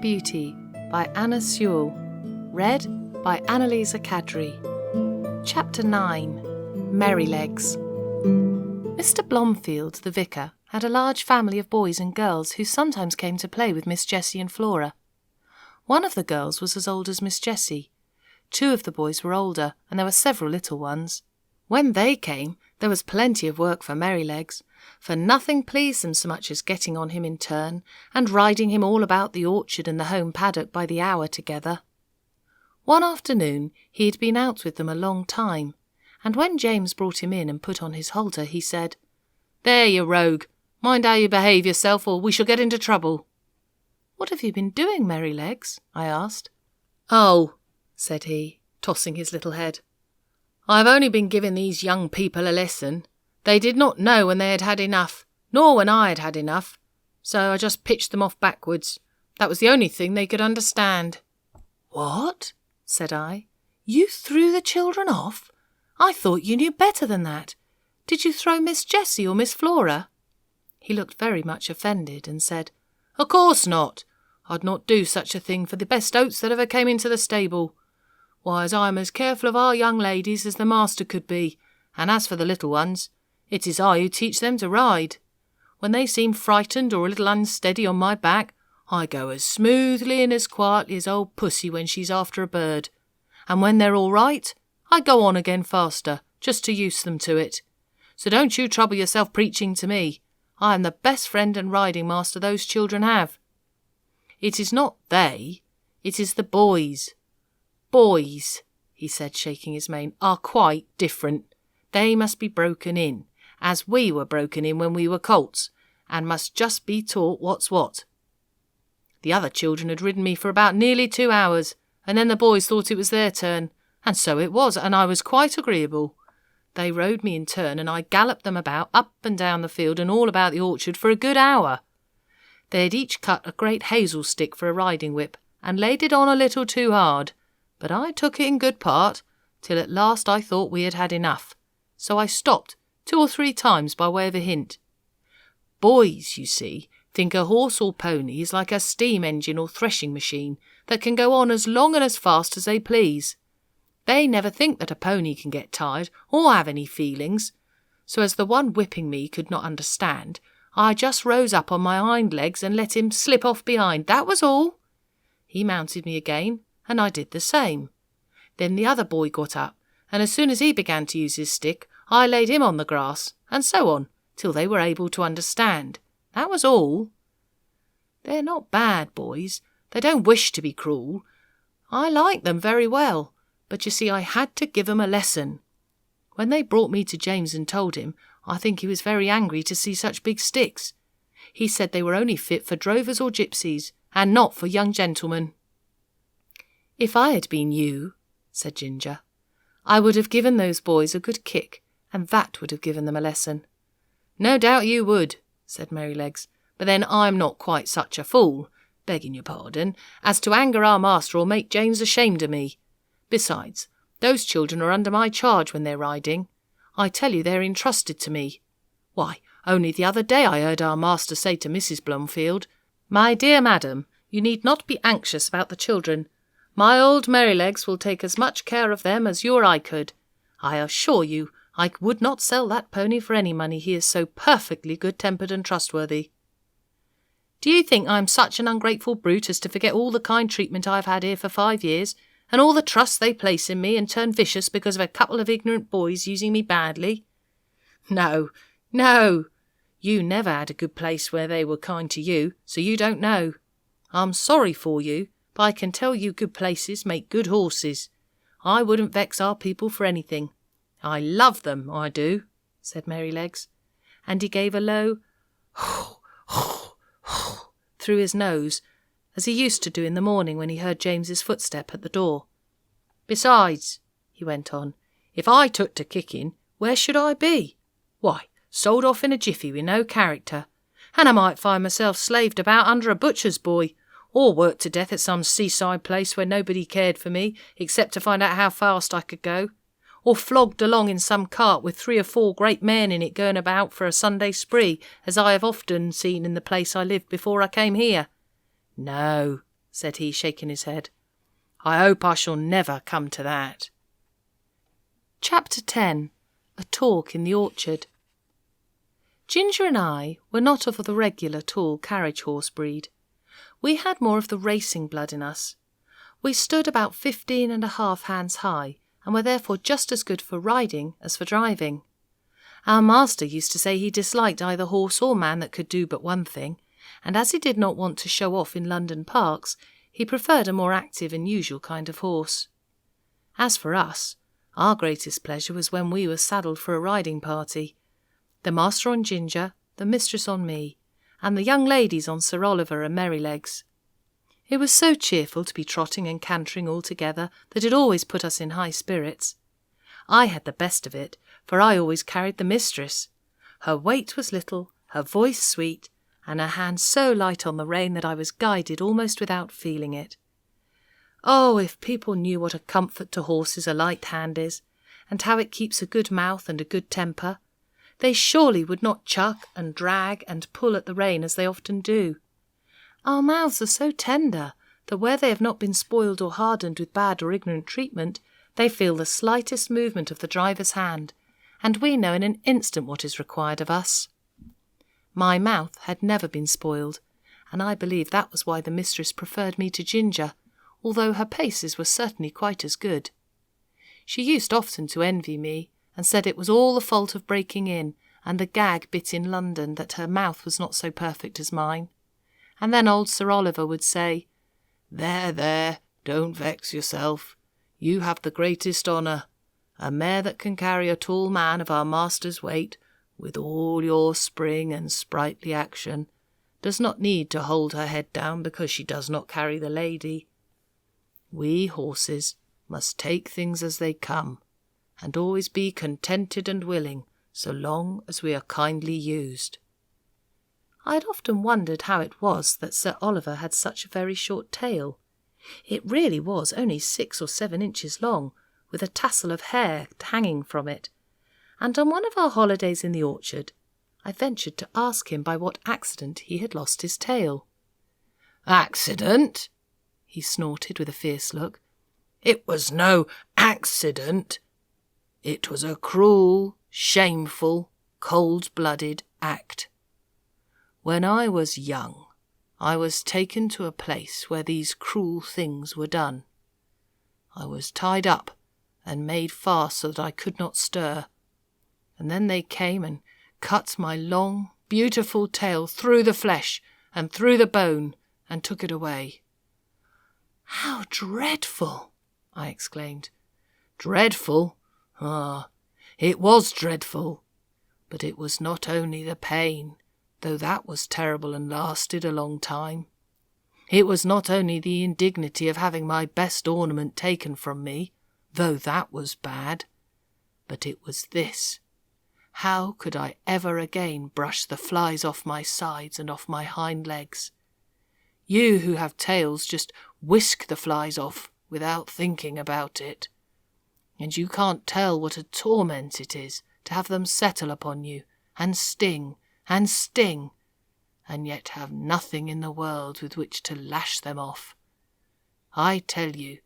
of Beauty by Anna Sewell. Read by Anne-Lise Kadri. Chapter 9. Merrylegs. Mr. Blomfield, the vicar, had a large family of boys and girls who sometimes came to play with Miss Jessie and Flora. One of the girls was as old as Miss Jessie. 2 of the boys were older, and there were several little ones. When they came, there was plenty of work for Merrylegs, for nothing pleased them so much as getting on him in turn, and riding him all about the orchard and the home paddock by the hour together. One afternoon he had been out with them a long time, and when James brought him in and put on his halter, he said, "There, you rogue, mind how you behave yourself, or we shall get into trouble." "What have you been doing, Merrylegs?" I asked. "Oh," said he, tossing his little head, "I have only been giving these young people a lesson. They did not know when they had had enough, nor when I had had enough, so I just pitched them off backwards. That was the only thing they could understand." "What?" said I. "You threw the children off? I thought you knew better than that. Did you throw Miss Jessie or Miss Flora?" He looked very much offended and said, "Of course not. I'd not do such a thing for the best oats that ever came into the stable. Why, as I am as careful of our young ladies as the master could be, and as for the little ones, it is I who teach them to ride. When they seem frightened or a little unsteady on my back, I go as smoothly and as quietly as old Pussy when she's after a bird, and when they're all right, I go on again faster, just to use them to it. So don't you trouble yourself preaching to me. I am the best friend and riding master those children have. It is not they, it is the boys. Boys," he said, shaking his mane, "are quite different. They must be broken in, as we were broken in when we were colts, and must just be taught what's what. The other children had ridden me for about nearly 2 hours, and then the boys thought it was their turn, and so it was, and I was quite agreeable. They rode me in turn, and I galloped them about up and down the field and all about the orchard for a good hour. They had each cut a great hazel stick for a riding whip, and laid it on a little too hard, but I took it in good part, till at last I thought we had had enough, so I stopped 2 or 3 times by way of a hint. Boys, you see, think a horse or pony is like a steam engine or threshing machine that can go on as long and as fast as they please. They never think that a pony can get tired or have any feelings, so as the one whipping me could not understand, I just rose up on my hind legs and let him slip off behind, that was all. He mounted me again, and I did the same. Then the other boy got up, and as soon as he began to use his stick, I laid him on the grass, and so on, till they were able to understand. That was all. They're not bad boys. They don't wish to be cruel. I like them very well, but you see I had to give them a lesson. When they brought me to James and told him, I think he was very angry to see such big sticks. He said they were only fit for drovers or gypsies, and not for young gentlemen." "If I had been you," said Ginger, "I would have given those boys a good kick, and that would have given them a lesson." "No doubt you would," said Merrylegs, "but then I'm not quite such a fool, begging your pardon, as to anger our master or make James ashamed of me. Besides, those children are under my charge when they're riding. I tell you they're entrusted to me. Why, only the other day I heard our master say to Mrs. Blomfield, 'My dear madam, you need not be anxious about the children. My old Merrylegs will take as much care of them as you or I could. I assure you I would not sell that pony for any money, he is so perfectly good-tempered and trustworthy.' Do you think I'm such an ungrateful brute as to forget all the kind treatment I've had here for 5 years, and all the trust they place in me, and turn vicious because of a couple of ignorant boys using me badly? No, no, you never had a good place where they were kind to you, so you don't know. I'm sorry for you, but I can tell you good places make good horses. I wouldn't vex our people for anything. I love them, I do," said Merrylegs, and he gave a low through his nose, as he used to do in the morning when he heard James's footstep at the door. "Besides," he went on, "if I took to kicking, where should I be? Why, sold off in a jiffy with no character, and I might find myself slaved about under a butcher's boy, or worked to death at some seaside place where nobody cared for me except to find out how fast I could go, or flogged along in some cart with 3 or 4 great men in it going about for a Sunday spree, as I have often seen in the place I lived before I came here. No, said he, shaking his head. "I hope I shall never come to that." Chapter 10. A Talk in the Orchard. Ginger and I were not of the regular tall carriage horse breed. We had more of the racing blood in us. We stood about 15½ hands high, and were therefore just as good for riding as for driving. Our master used to say he disliked either horse or man that could do but one thing, and as he did not want to show off in London parks, he preferred a more active and usual kind of horse. As for us, our greatest pleasure was when we were saddled for a riding party. The master on Ginger, the mistress on me, and the young ladies on Sir Oliver and Merrylegs. It was so cheerful to be trotting and cantering all together that it always put us in high spirits. I had the best of it, for I always carried the mistress. Her weight was little, her voice sweet, and her hand so light on the rein that I was guided almost without feeling it. Oh, if people knew what a comfort to horses a light hand is, and how it keeps a good mouth and a good temper, they surely would not chuck and drag and pull at the rein as they often do. Our mouths are so tender that where they have not been spoiled or hardened with bad or ignorant treatment, they feel the slightest movement of the driver's hand, and we know in an instant what is required of us. My mouth had never been spoiled, and I believe that was why the mistress preferred me to Ginger, although her paces were certainly quite as good. She used often to envy me, and said it was all the fault of breaking in and the gag bit in London that her mouth was not so perfect as mine. And then old Sir Oliver would say, "There, there, don't vex yourself. You have the greatest honour. A mare that can carry a tall man of our master's weight, with all your spring and sprightly action, does not need to hold her head down because she does not carry the lady. We horses must take things as they come, and always be contented and willing, so long as we are kindly used." I had often wondered how it was that Sir Oliver had such a very short tail. It really was only 6 or 7 inches long, with a tassel of hair hanging from it, and on one of our holidays in the orchard, I ventured to ask him by what accident he had lost his tail. "Accident?" he snorted with a fierce look. "It was no accident. It was a cruel, shameful, cold-blooded act. When I was young, I was taken to a place where these cruel things were done. I was tied up and made fast so that I could not stir, and then they came and cut my long, beautiful tail through the flesh and through the bone and took it away." "How dreadful!" I exclaimed. "Dreadful? Ah, it was dreadful. But it was not only the pain, though that was terrible and lasted a long time. It was not only the indignity of having my best ornament taken from me, though that was bad, but it was this. How could I ever again brush the flies off my sides and off my hind legs? You who have tails just whisk the flies off without thinking about it. And you can't tell what a torment it is to have them settle upon you and sting, and yet have nothing in the world with which to lash them off. I tell you,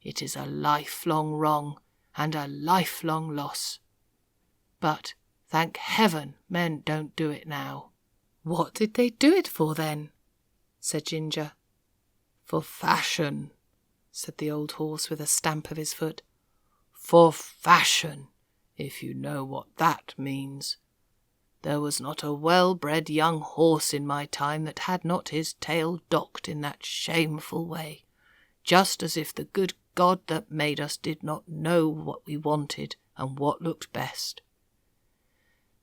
it is a lifelong wrong and a lifelong loss. But, thank heaven, men don't do it now." "What did they do it for, then?" said Ginger. "For fashion," said the old horse with a stamp of his foot. "For fashion, if you know what that means. There was not a well-bred young horse in my time that had not his tail docked in that shameful way, just as if the good God that made us did not know what we wanted and what looked best."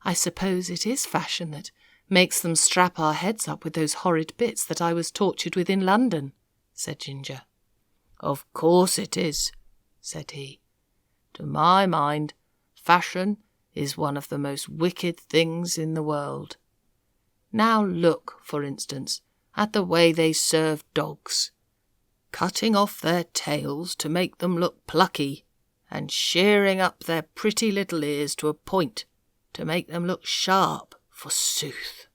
"I suppose it is fashion that makes them strap our heads up with those horrid bits that I was tortured with in London," said Ginger. "Of course it is," said he. "To my mind, fashion is one of the most wicked things in the world. Now look, for instance, at the way they serve dogs, cutting off their tails to make them look plucky, and shearing up their pretty little ears to a point to make them look sharp, forsooth.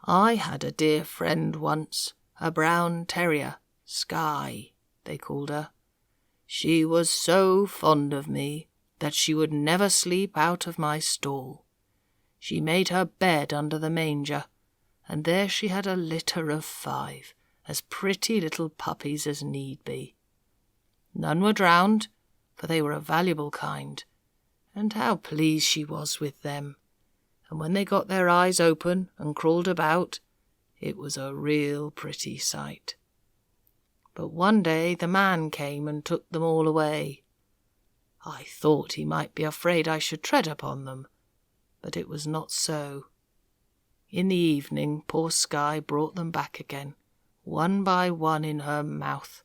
I had a dear friend once a brown terrier, Skye, they called her. She was so fond of me that she would never sleep out of my stall. She made her bed under the manger, and there she had a litter of 5, as pretty little puppies as need be. None were drowned, for they were a valuable kind, and how pleased she was with them. And when they got their eyes open and crawled about, it was a real pretty sight. But one day the man came and took them all away. I thought he might be afraid I should tread upon them, but it was not so. In the evening poor Skye brought them back again, one by one in her mouth,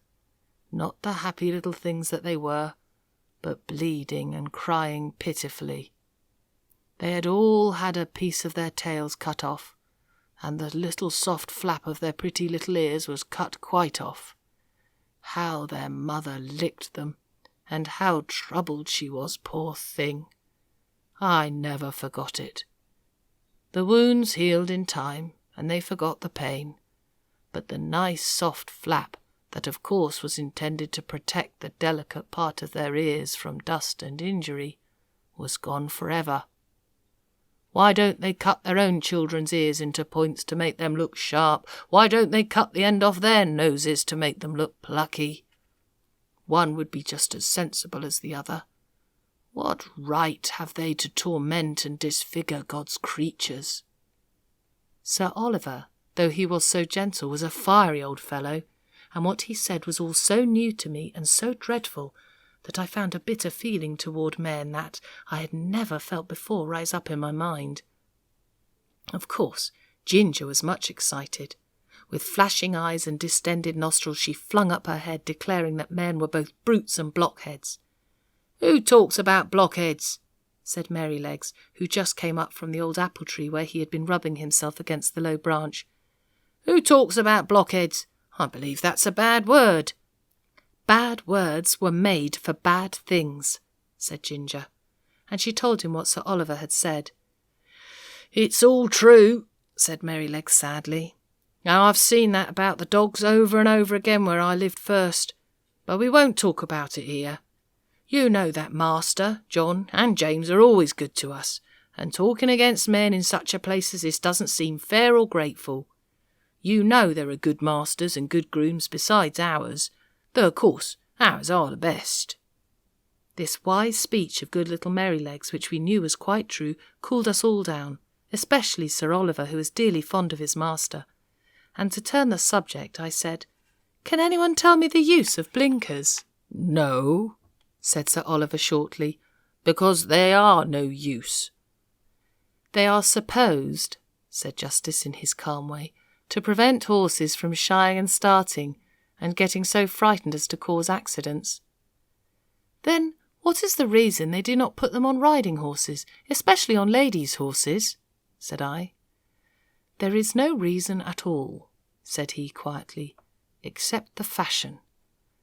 not the happy little things that they were, but bleeding and crying pitifully. They had all had a piece of their tails cut off, and the little soft flap of their pretty little ears was cut quite off. How their mother licked them, and how troubled she was, poor thing! I never forgot it. The wounds healed in time, and they forgot the pain, but the nice soft flap, that of course was intended to protect the delicate part of their ears from dust and injury, was gone forever. Why don't they cut their own children's ears into points to make them look sharp? Why don't they cut the end off their noses to make them look plucky? One would be just as sensible as the other. What right have they to torment and disfigure God's creatures? Sir Oliver, though he was so gentle, was a fiery old fellow, and what he said was all so new to me and so dreadful that I found a bitter feeling toward men that I had never felt before rise up in my mind. Of course, Ginger was much excited. With flashing eyes and distended nostrils, she flung up her head, declaring that men were both brutes and blockheads. "Who talks about blockheads?" said Merrylegs, who just came up from the old apple tree where he had been rubbing himself against the low branch. "Who talks about blockheads? I believe that's a bad word." "Bad words were made for bad things," said Ginger, and she told him what Sir Oliver had said. "It's all true," said Merrylegs sadly. "Now I've seen that about the dogs over and over again where I lived first, but we won't talk about it here. You know that Master, John, and James are always good to us, and talking against men in such a place as this doesn't seem fair or grateful. You know there are good masters and good grooms besides ours, though of course ours are the best." This wise speech of good little Merrylegs, which we knew was quite true, cooled us all down, especially Sir Oliver, who was dearly fond of his master. And to turn the subject, I said, "Can anyone tell me the use of blinkers?" "No," said Sir Oliver shortly, "because they are no use." "They are supposed," said Justice in his calm way, "to prevent horses from shying and starting, and getting so frightened as to cause accidents." "Then what is the reason they do not put them on riding horses, especially on ladies' horses?" said I. "There is no reason at all," said he quietly, "except the fashion.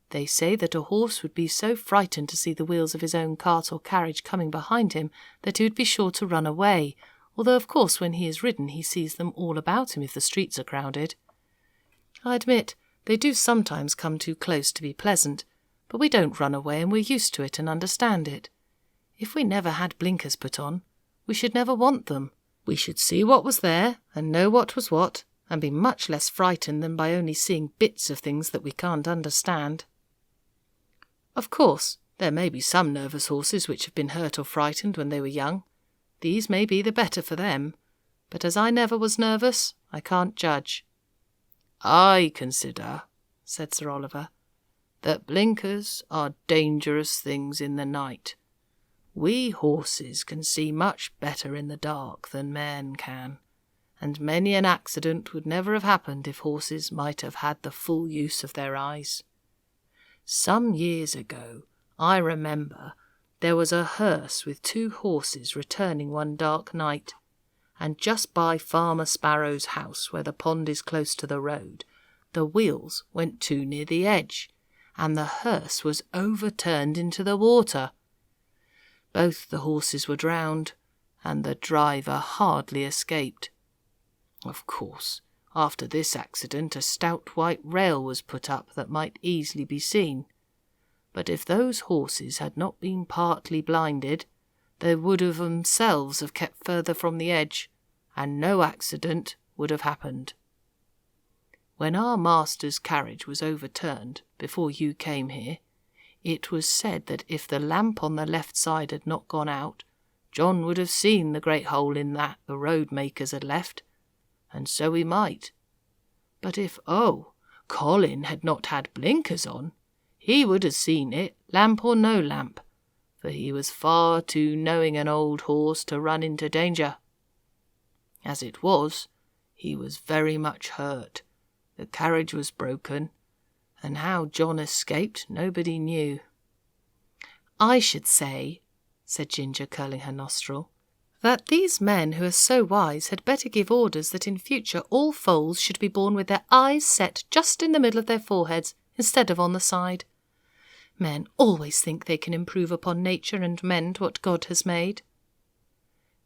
They say that a horse would be so frightened to see the wheels of his own cart or carriage coming behind him that he would be sure to run away, although of course when he is ridden he sees them all about him if the streets are crowded. I admit they do sometimes come too close to be pleasant, but we don't run away and we're used to it and understand it. If we never had blinkers put on, we should never want them. We should see what was there and know what was what, and be much less frightened than by only seeing bits of things that we can't understand. Of course, there may be some nervous horses which have been hurt or frightened when they were young. These may be the better for them, but as I never was nervous, I can't judge." "I consider," said Sir Oliver, "that blinkers are dangerous things in the night. We horses can see much better in the dark than men can, and many an accident would never have happened if horses might have had the full use of their eyes. Some years ago, I remember, there was a hearse with 2 horses returning one dark night, and just by Farmer Sparrow's house, where the pond is close to the road, the wheels went too near the edge, and the hearse was overturned into the water. Both the horses were drowned, and the driver hardly escaped. Of course, After this accident, a stout white rail was put up that might easily be seen. But if those horses had not been partly blinded, they would of themselves have kept further from the edge, and no accident would have happened. When our master's carriage was overturned before you came here, it was said that if the lamp on the left side had not gone out, John would have seen the great hole in that the road makers had left, and so he might. But if, Colin had not had blinkers on, he would have seen it, lamp or no lamp, for he was far too knowing an old horse to run into danger. As it was, he was very much hurt. The carriage was broken, and how John escaped nobody knew. I should say, said Ginger, curling her nostril, that these men who are so wise had better give orders that in future all foals should be born with their eyes set just in the middle of their foreheads instead of on the side. Men always think they can improve upon nature and mend what God has made.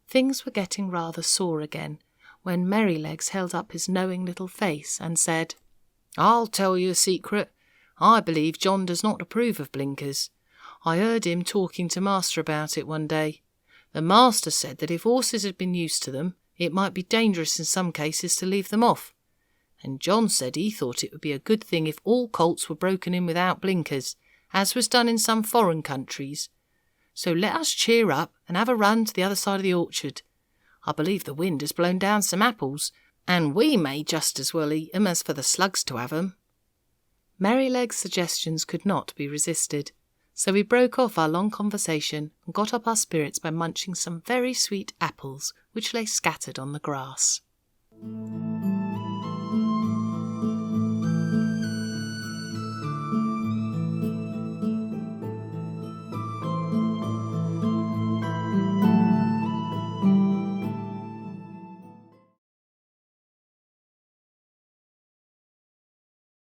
Things were getting rather sore again when Merrylegs held up his knowing little face and said, "I'll tell you a secret. I believe John does not approve of blinkers. I heard him talking to Master about it one day. The Master said that if horses had been used to them, it might be dangerous in some cases to leave them off. And John said he thought it would be a good thing if all colts were broken in without blinkers, as was done in some foreign countries. So let us cheer up and have a run to the other side of the orchard. I believe the wind has blown down some apples, and we may just as well eat 'em as for the slugs to have 'em." Merrylegs' suggestions could not be resisted, so we broke off our long conversation and got up our spirits by munching some very sweet apples which lay scattered on the grass.